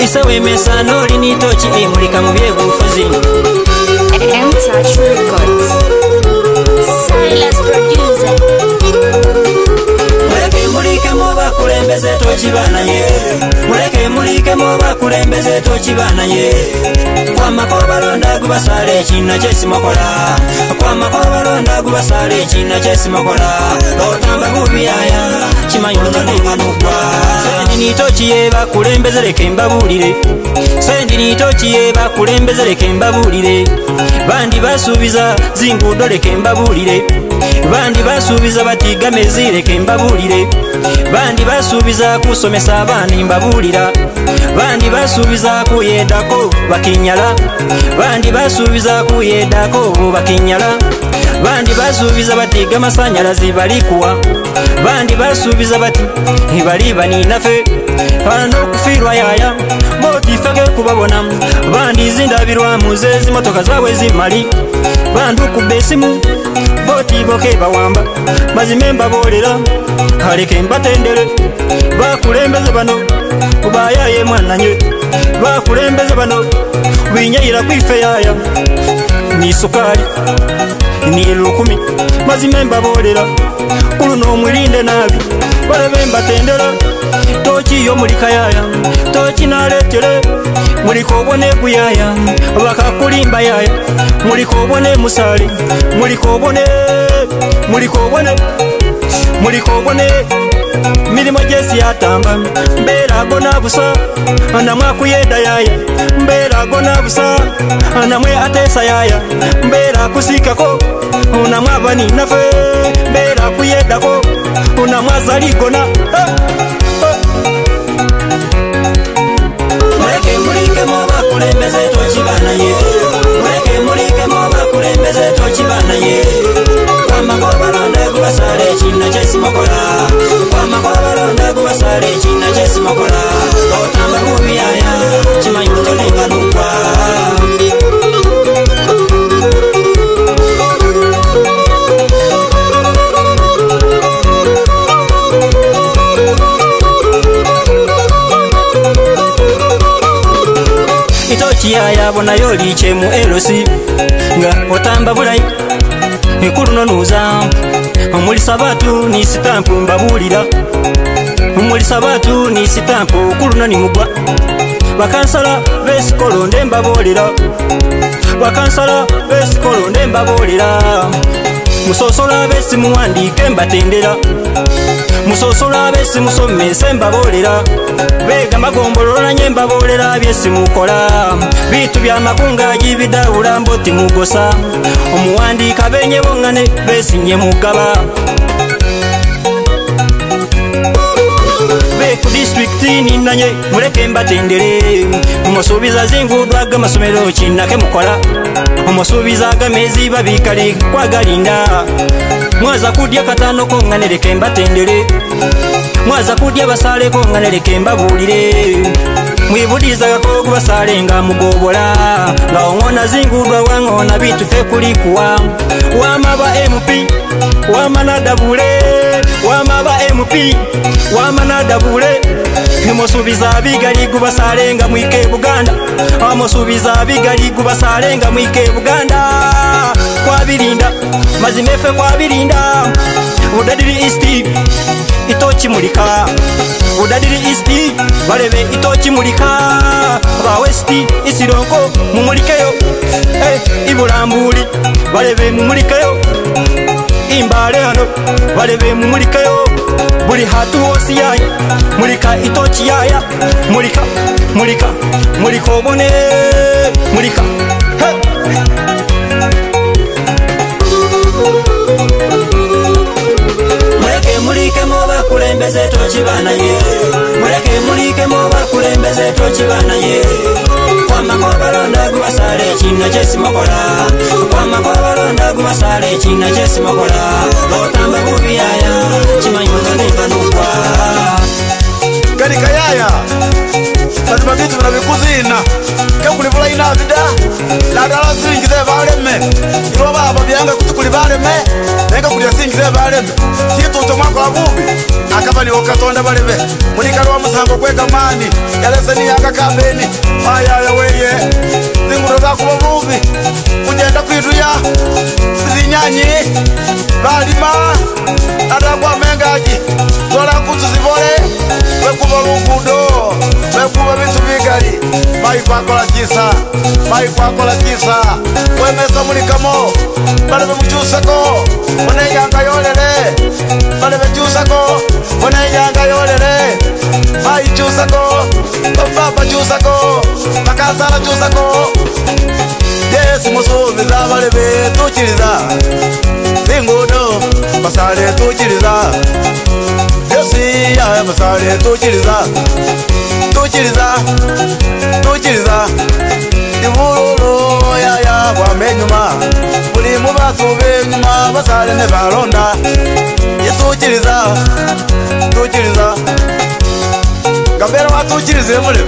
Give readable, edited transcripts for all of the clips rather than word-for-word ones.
Isawe mesano linitochi mulika mu byebufuzi. M-Touch Records. Silas producer. Muleke mulike moba kulembeze tochi bana ye. Muleke mulike moba kulembeze tochi bana ye. Kwa makoba londa gubasale china chesi mokola. Kwa makoba londa gubasale china chesi mokola. Otamba bubiyaya chimayuno nenganukwa. Sendi nitochi ye bakulembeze leke mbabulire. Sendi nitochi ye bakulembeze leke mbabulire. Bandi basubiza zingudo leke mbabulire. Bandi basubiza batigame leke mbabulire. Bandi basubiza kusomesa abandi mbabulira. Bandi basubiza kuyedako bakinyala. Bandi basubiza kuyedako bakinyala. Bandi basubiza batiga masanyalazi balikuwa. Bandi basubiza bati ibali baninafe. Bano kufirwa yaya motifage kubabona. Bandi zindabirwa muzezi motoka zawe zimali. Bandu kubesimu boti boke bawamba. Mazimemba bolera kaleke mbatendere. Bakulembeze bano ubayaye mwananye. Bakulembeze bano winyayira kwife yaya ni sukari ni lukumi. Mazimemba bolera kuno mwilinde nabi. Balebe mbatendera tochi yo mulika yaya. Tochi naletere muliko bone kuyaya. Bakakulimba yaya muliko bone musali. Muliko bone milimo jesi yatamba. Mbera gona busa anamwe kuyeda yaya. Mbera gona busa anamwe atesa yaya. Mbera kusikako unamwe bani nafe. Mbera kuyedako unamwe zaligona. Muleke mulike moba kulembeze tochi bana ye. Muleke mulike moba kulembeze tochi bana ye. Kwa makoba londa gubasale china chesi mokola. Kwa makoba londa gubasale china chesi mokola. Otamba bubiyaya chimayuno nenganukwa. Itochi yaya bona yoliche mu elosi. Nga otamba bulai ekulu nonuza. Omuli sabatu ni sitampu mbabulira. Omuli sabatu ni sitampu okulu noni mugwa. Bakansala besikolo ndemba bolera. Bakansala besikolo ndemba bolera. Musosola besi muwandike mbatendera. Musosola besi musomese mbabolera. Bega magombolora nyemba bolera byesi mukola. Bitu bya makunga jibidawula mboti mugosa. Omuwandika benye bongane besi nye mugaba. Beku district ninanye muleke mbatendere. Umusubiza zingudwa gamasomero chinake mukola. Umusubiza gamezi babikali kwa galinda. Mwaza kudya katano kongane leke mbatendere. Mwaza kudya basale kongane leke mbabulire. Mwibudiza gako kubasale nga mugobola. Nga ongona zingudwa wangona bitu fe kulikuwa. Wamaba MP wamanadabule. Wamaba MP wamanadabule. Musubiza bigali kubasale nga mwike Buganda. Musubiza bigali kubasale nga mwike Buganda. Kwa birinda mazimefe kwa birinda. Udadiri isti itochi mulika. Udadiri isti balebe itochi mulika. Ba westi isironko mumulikeyo. Ibulambuli balebe mumulikeyo. Imbale hano balebe mumulikeyo. Buli hatu hosi yaya mulika itochi yaya. Mulika obone mulika. Muleke mulike moba kulembeze tochi bana ye. Muleke mulike moba kulembeze tochi bana ye. Kwa makoba londa gubasale china chesi mokola. Kwa makoba londa gubasale china chesi mokola. Otamba bubiyaya chimayuno nenganukwa. Garika yaya Lazima vitu vinabikuzina Kekulivula inavida Ladala singize valeme Ilo baba byanga kutukuli valeme Nenga kulia singize valeme Kitu utomako abubi Akaba Mwani wakatonda balebe Munikalo wa musango kweka mani Yalese ni yanga kabeni Maya ya weye Zinguro za kuwa mubi Ujenda kuiduya Sizinyanyi Balima Adagwa mengaji Zola kutu zivole Wekuba lukudo Wekuba vitu vigari Maipakola jisa Maipakola jisa Wemesa munikamo Balebe mchusako Mune yanga yolele Balebe chusako Mune yanga yolele Mai chusako Baba chusako Makasala chusako Yes musubiza balebe tuchiriza Zingudo Basale tuchiriza Yesi ya basale tuchiriza Tuchiriza Tuchiriza Ibululu ya wamenyuma Buli mubatu benyuma basale ne balonda Yetuchiriza Tuchiriza Gambera watuchirize mule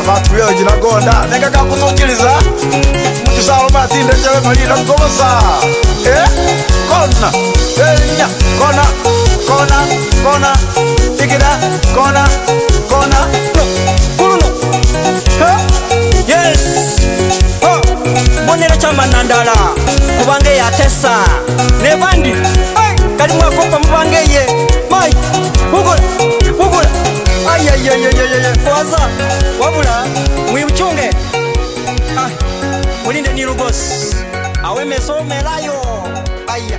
Batu yo jina gonda Nega kakutuchiriza Mujusalo matinde jewe malina kosa Kona Enya Kona Kona Kona Tikida Kona Kona No Kuluno Yes Monera chama nandala Kubange ya tesa Nebandi Kali mwakopa mbange ye Mai Ugula Ugula Ayayayayayay Kwaza Wabula Mwiuchunge Mulinde nilu boss Awe meso melayo Aya